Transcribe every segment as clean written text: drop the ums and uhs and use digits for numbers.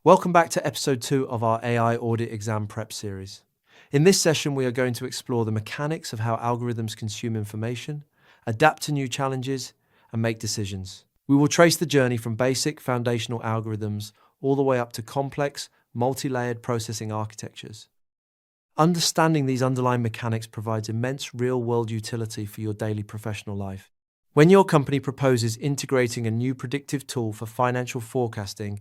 Welcome back to Episode 2 of our AI Audit Exam Prep series. In this session, we are going to explore the mechanics of how algorithms consume information, adapt to new challenges, and make decisions. We will trace the journey from basic foundational algorithms all the way up to complex, multi-layered processing architectures. Understanding these underlying mechanics provides immense real-world utility for your daily professional life. When your company proposes integrating a new predictive tool for financial forecasting,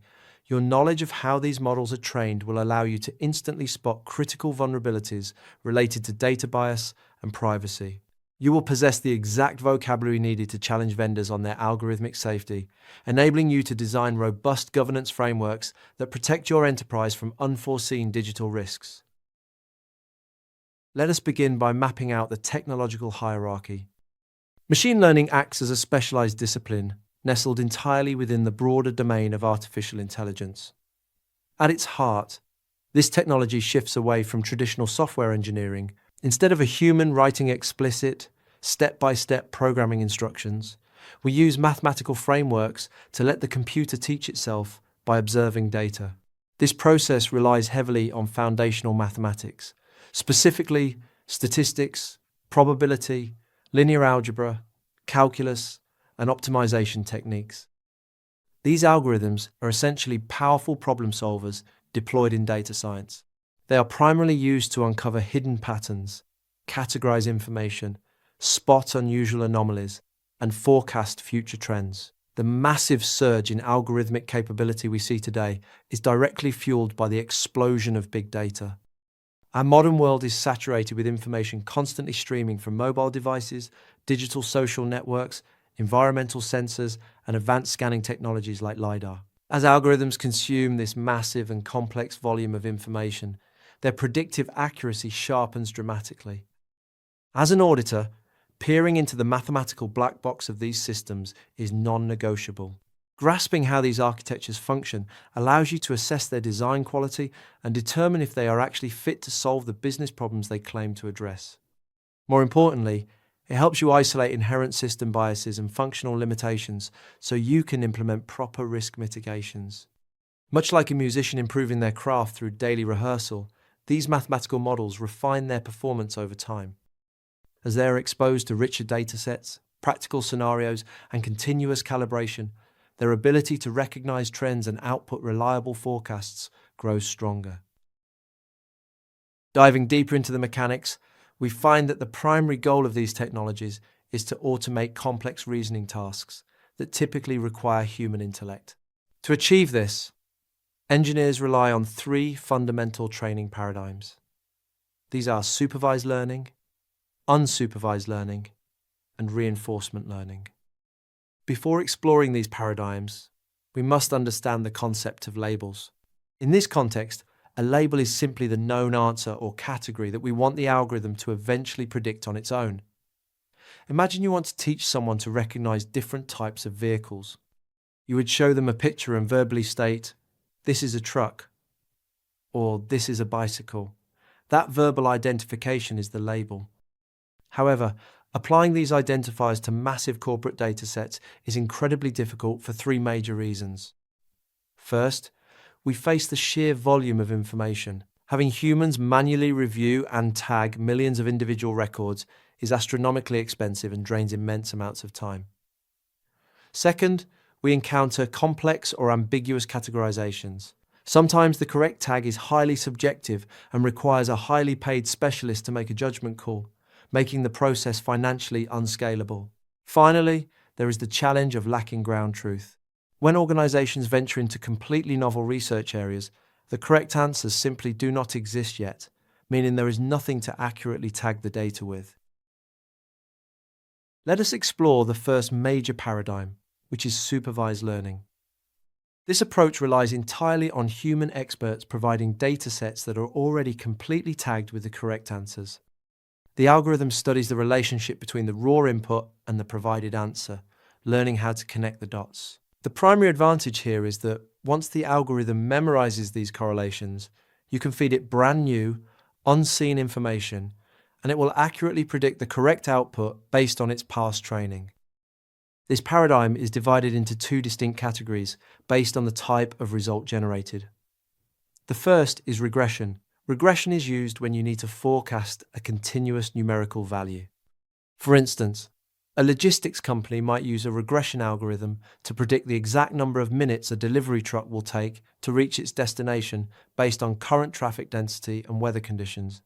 your knowledge of how these models are trained will allow you to instantly spot critical vulnerabilities related to data bias and privacy. You will possess the exact vocabulary needed to challenge vendors on their algorithmic safety, enabling you to design robust governance frameworks that protect your enterprise from unforeseen digital risks. Let us begin by mapping out the technological hierarchy. Machine learning acts as a specialized discipline, nestled entirely within the broader domain of artificial intelligence. At its heart, this technology shifts away from traditional software engineering. Instead of a human writing explicit, step-by-step programming instructions, we use mathematical frameworks to let the computer teach itself by observing data. This process relies heavily on foundational mathematics, specifically statistics, probability, linear algebra, calculus, and optimization techniques. These algorithms are essentially powerful problem solvers deployed in data science. They are primarily used to uncover hidden patterns, categorize information, spot unusual anomalies, and forecast future trends. The massive surge in algorithmic capability we see today is directly fueled by the explosion of big data. Our modern world is saturated with information constantly streaming from mobile devices, digital social networks, environmental sensors, and advanced scanning technologies like LiDAR. As algorithms consume this massive and complex volume of information, their predictive accuracy sharpens dramatically. As an auditor, peering into the mathematical black box of these systems is non-negotiable. Grasping how these architectures function allows you to assess their design quality and determine if they are actually fit to solve the business problems they claim to address. More importantly, it helps you isolate inherent system biases and functional limitations so you can implement proper risk mitigations. Much like a musician improving their craft through daily rehearsal, these mathematical models refine their performance over time. As they are exposed to richer datasets, practical scenarios, and continuous calibration, their ability to recognize trends and output reliable forecasts grows stronger. Diving deeper into the mechanics, we find that the primary goal of these technologies is to automate complex reasoning tasks that typically require human intellect. To achieve this, engineers rely on three fundamental training paradigms. These are supervised learning, unsupervised learning, and reinforcement learning. Before exploring these paradigms, we must understand the concept of labels. In this context, a label is simply the known answer or category that we want the algorithm to eventually predict on its own. Imagine you want to teach someone to recognize different types of vehicles. You would show them a picture and verbally state, "This is a truck," or "This is a bicycle." That verbal identification is the label. However, applying these identifiers to massive corporate datasets is incredibly difficult for three major reasons. First, we face the sheer volume of information. Having humans manually review and tag millions of individual records is astronomically expensive and drains immense amounts of time. Second, we encounter complex or ambiguous categorizations. Sometimes the correct tag is highly subjective and requires a highly paid specialist to make a judgment call, making the process financially unscalable. Finally, there is the challenge of lacking ground truth. When organizations venture into completely novel research areas, the correct answers simply do not exist yet, meaning there is nothing to accurately tag the data with. Let us explore the first major paradigm, which is supervised learning. This approach relies entirely on human experts providing data sets that are already completely tagged with the correct answers. The algorithm studies the relationship between the raw input and the provided answer, learning how to connect the dots. The primary advantage here is that once the algorithm memorizes these correlations, you can feed it brand new, unseen information, and it will accurately predict the correct output based on its past training. This paradigm is divided into two distinct categories based on the type of result generated. The first is regression. Regression is used when you need to forecast a continuous numerical value. For instance, a logistics company might use a regression algorithm to predict the exact number of minutes a delivery truck will take to reach its destination based on current traffic density and weather conditions.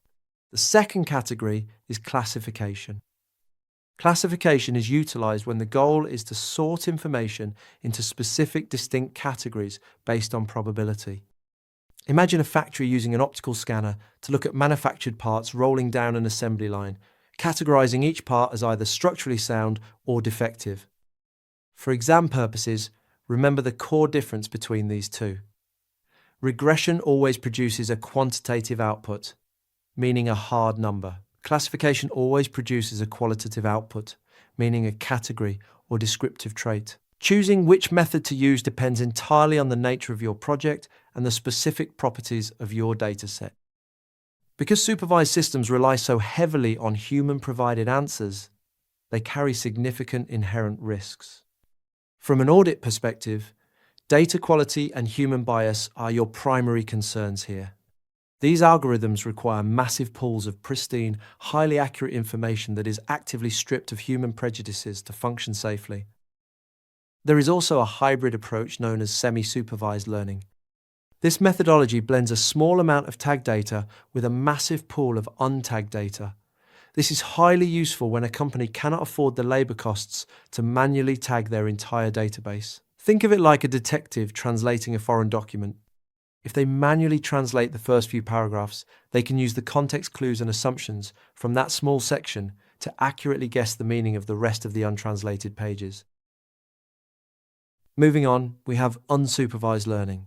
The second category is classification. Classification is utilized when the goal is to sort information into specific distinct categories based on probability. Imagine a factory using an optical scanner to look at manufactured parts rolling down an assembly line, categorizing each part as either structurally sound or defective. For exam purposes, remember the core difference between these two. Regression always produces a quantitative output, meaning a hard number. Classification always produces a qualitative output, meaning a category or descriptive trait. Choosing which method to use depends entirely on the nature of your project and the specific properties of your dataset. Because supervised systems rely so heavily on human-provided answers, they carry significant inherent risks. From an audit perspective, data quality and human bias are your primary concerns here. These algorithms require massive pools of pristine, highly accurate information that is actively stripped of human prejudices to function safely. There is also a hybrid approach known as semi-supervised learning. This methodology blends a small amount of tagged data with a massive pool of untagged data. This is highly useful when a company cannot afford the labor costs to manually tag their entire database. Think of it like a detective translating a foreign document. If they manually translate the first few paragraphs, they can use the context clues and assumptions from that small section to accurately guess the meaning of the rest of the untranslated pages. Moving on, we have unsupervised learning.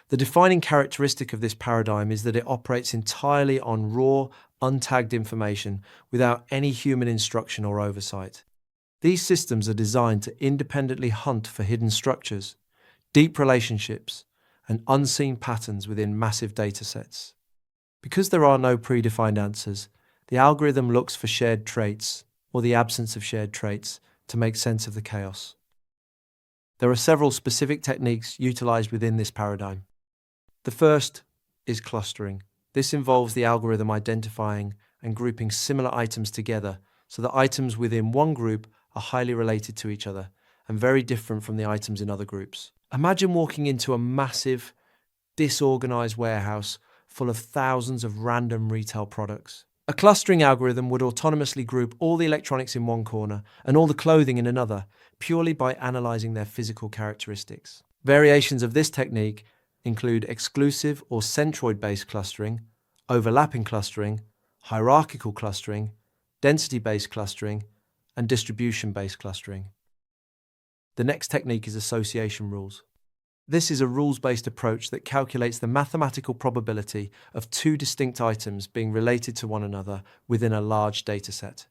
The defining characteristic of this paradigm is that it operates entirely on raw, untagged information without any human instruction or oversight. These systems are designed to independently hunt for hidden structures, deep relationships, and unseen patterns within massive datasets. Because there are no predefined answers, the algorithm looks for shared traits, or the absence of shared traits, to make sense of the chaos. There are several specific techniques utilized within this paradigm. The first is clustering. This involves the algorithm identifying and grouping similar items together so that items within one group are highly related to each other and very different from the items in other groups. Imagine walking into a massive, disorganized warehouse full of thousands of random retail products. A clustering algorithm would autonomously group all the electronics in one corner and all the clothing in another, purely by analyzing their physical characteristics. Variations of this technique include exclusive or centroid-based clustering, overlapping clustering, hierarchical clustering, density-based clustering, and distribution-based clustering. The next technique is association rules. This is a rules-based approach that calculates the mathematical probability of two distinct items being related to one another within a large dataset.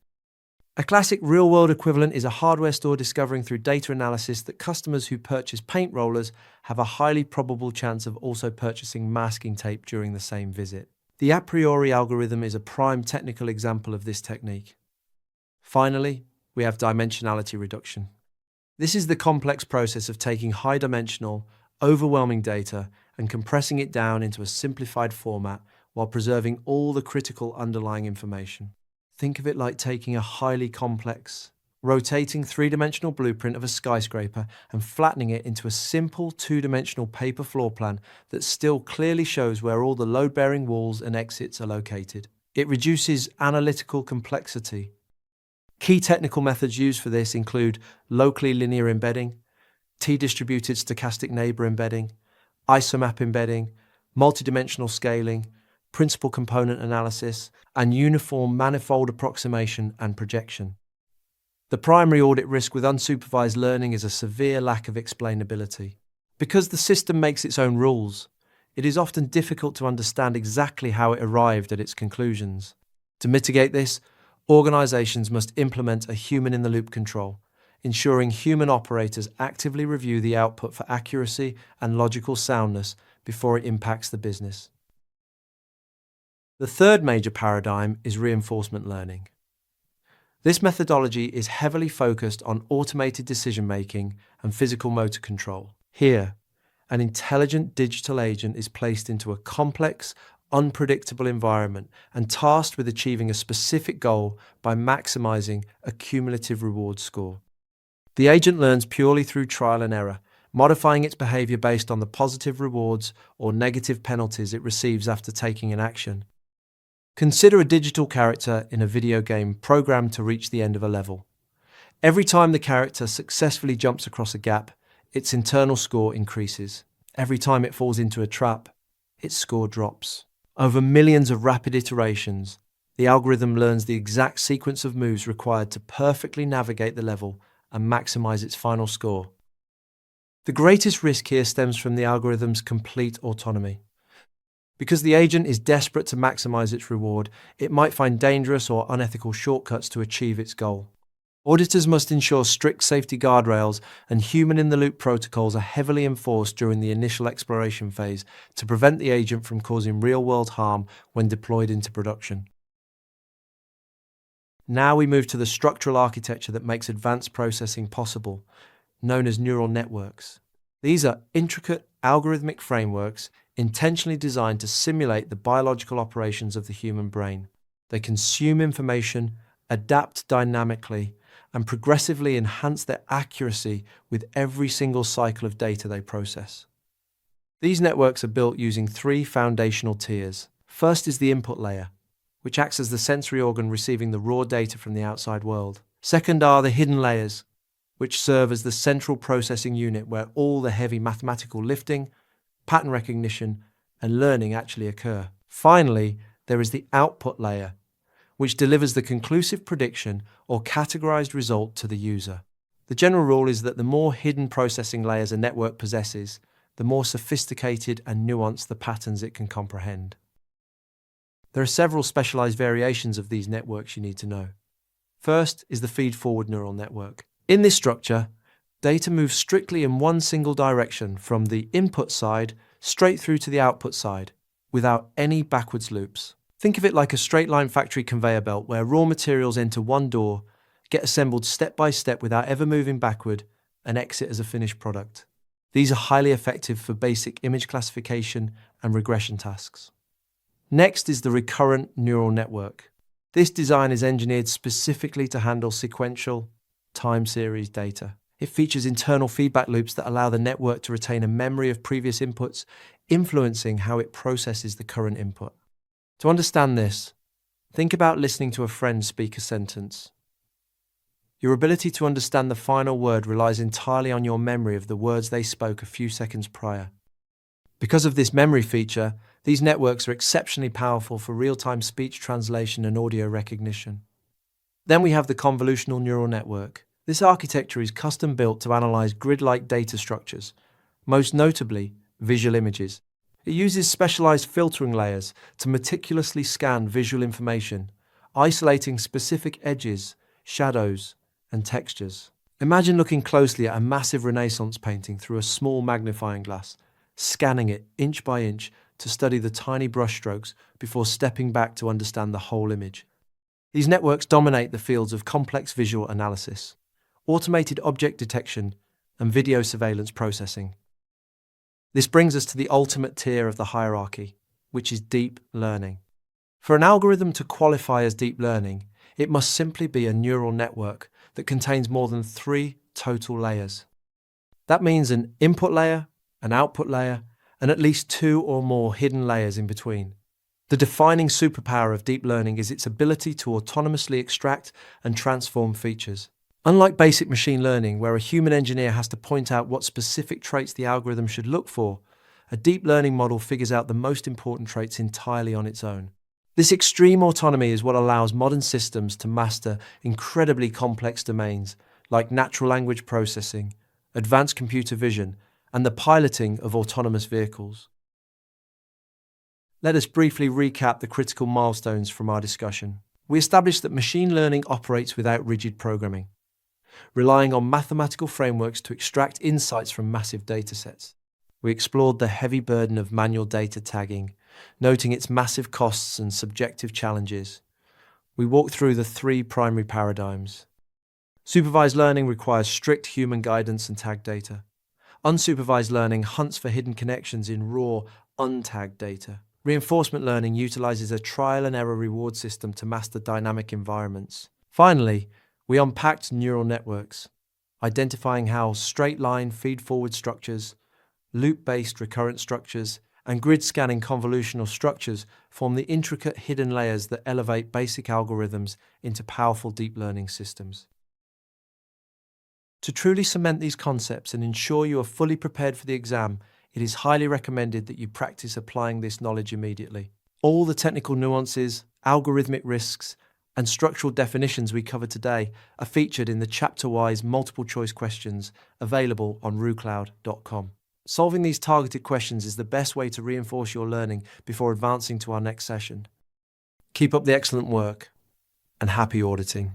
A classic real-world equivalent is a hardware store discovering through data analysis that customers who purchase paint rollers have a highly probable chance of also purchasing masking tape during the same visit. The a priori algorithm is a prime technical example of this technique. Finally, we have dimensionality reduction. This is the complex process of taking high-dimensional, overwhelming data and compressing it down into a simplified format while preserving all the critical underlying information. Think of it like taking a highly complex, rotating three-dimensional blueprint of a skyscraper and flattening it into a simple two-dimensional paper floor plan that still clearly shows where all the load-bearing walls and exits are located. It reduces analytical complexity. Key technical methods used for this include locally linear embedding, T-distributed stochastic neighbor embedding, isomap embedding, multidimensional scaling, principal component analysis, and uniform manifold approximation and projection. The primary audit risk with unsupervised learning is a severe lack of explainability. Because the system makes its own rules, it is often difficult to understand exactly how it arrived at its conclusions. To mitigate this, organizations must implement a human-in-the-loop control, ensuring human operators actively review the output for accuracy and logical soundness before it impacts the business. The third major paradigm is reinforcement learning. This methodology is heavily focused on automated decision-making and physical motor control. Here, an intelligent digital agent is placed into a complex, unpredictable environment and tasked with achieving a specific goal by maximizing a cumulative reward score. The agent learns purely through trial and error, modifying its behavior based on the positive rewards or negative penalties it receives after taking an action. Consider a digital character in a video game programmed to reach the end of a level. Every time the character successfully jumps across a gap, its internal score increases. Every time it falls into a trap, its score drops. Over millions of rapid iterations, the algorithm learns the exact sequence of moves required to perfectly navigate the level and maximize its final score. The greatest risk here stems from the algorithm's complete autonomy. Because the agent is desperate to maximize its reward, it might find dangerous or unethical shortcuts to achieve its goal. Auditors must ensure strict safety guardrails and human-in-the-loop protocols are heavily enforced during the initial exploration phase to prevent the agent from causing real-world harm when deployed into production. Now we move to the structural architecture that makes advanced processing possible, known as neural networks. These are intricate algorithmic frameworks intentionally designed to simulate the biological operations of the human brain. They consume information, adapt dynamically, and progressively enhance their accuracy with every single cycle of data they process. These networks are built using three foundational tiers. First is the input layer, which acts as the sensory organ receiving the raw data from the outside world. Second are the hidden layers, which serve as the central processing unit where all the heavy mathematical lifting, pattern recognition, and learning actually occur. Finally, there is the output layer, which delivers the conclusive prediction or categorized result to the user. The general rule is that the more hidden processing layers a network possesses, the more sophisticated and nuanced the patterns it can comprehend. There are several specialized variations of these networks you need to know. First is the feedforward neural network. In this structure, data moves strictly in one single direction from the input side straight through to the output side, without any backwards loops. Think of it like a straight-line factory conveyor belt where raw materials enter one door, get assembled step by step without ever moving backward, and exit as a finished product. These are highly effective for basic image classification and regression tasks. Next is the recurrent neural network. This design is engineered specifically to handle sequential, time series data. It features internal feedback loops that allow the network to retain a memory of previous inputs, influencing how it processes the current input. To understand this, think about listening to a friend speak a sentence. Your ability to understand the final word relies entirely on your memory of the words they spoke a few seconds prior. Because of this memory feature, these networks are exceptionally powerful for real-time speech translation and audio recognition. Then we have the convolutional neural network. This architecture is custom-built to analyze grid-like data structures, most notably visual images. It uses specialized filtering layers to meticulously scan visual information, isolating specific edges, shadows, and textures. Imagine looking closely at a massive Renaissance painting through a small magnifying glass, scanning it inch by inch to study the tiny brushstrokes before stepping back to understand the whole image. These networks dominate the fields of complex visual analysis, automated object detection, and video surveillance processing. This brings us to the ultimate tier of the hierarchy, which is deep learning. For an algorithm to qualify as deep learning, it must simply be a neural network that contains more than 3 total layers. That means an input layer, an output layer, and at least 2 or more hidden layers in between. The defining superpower of deep learning is its ability to autonomously extract and transform features. Unlike basic machine learning, where a human engineer has to point out what specific traits the algorithm should look for, a deep learning model figures out the most important traits entirely on its own. This extreme autonomy is what allows modern systems to master incredibly complex domains like natural language processing, advanced computer vision, and the piloting of autonomous vehicles. Let us briefly recap the critical milestones from our discussion. We established that machine learning operates without rigid programming, relying on mathematical frameworks to extract insights from massive datasets. We explored the heavy burden of manual data tagging, noting its massive costs and subjective challenges. We walked through the 3 primary paradigms. Supervised learning requires strict human guidance and tagged data. Unsupervised learning hunts for hidden connections in raw, untagged data. Reinforcement learning utilizes a trial and error reward system to master dynamic environments. Finally, we unpacked neural networks, identifying how straight-line feed-forward structures, loop-based recurrent structures, and grid-scanning convolutional structures form the intricate hidden layers that elevate basic algorithms into powerful deep learning systems. To truly cement these concepts and ensure you are fully prepared for the exam, it is highly recommended that you practice applying this knowledge immediately. All the technical nuances, algorithmic risks, and structural definitions we covered today are featured in the chapter-wise multiple-choice questions available on rucloud.com. Solving these targeted questions is the best way to reinforce your learning before advancing to our next session. Keep up the excellent work, and happy auditing.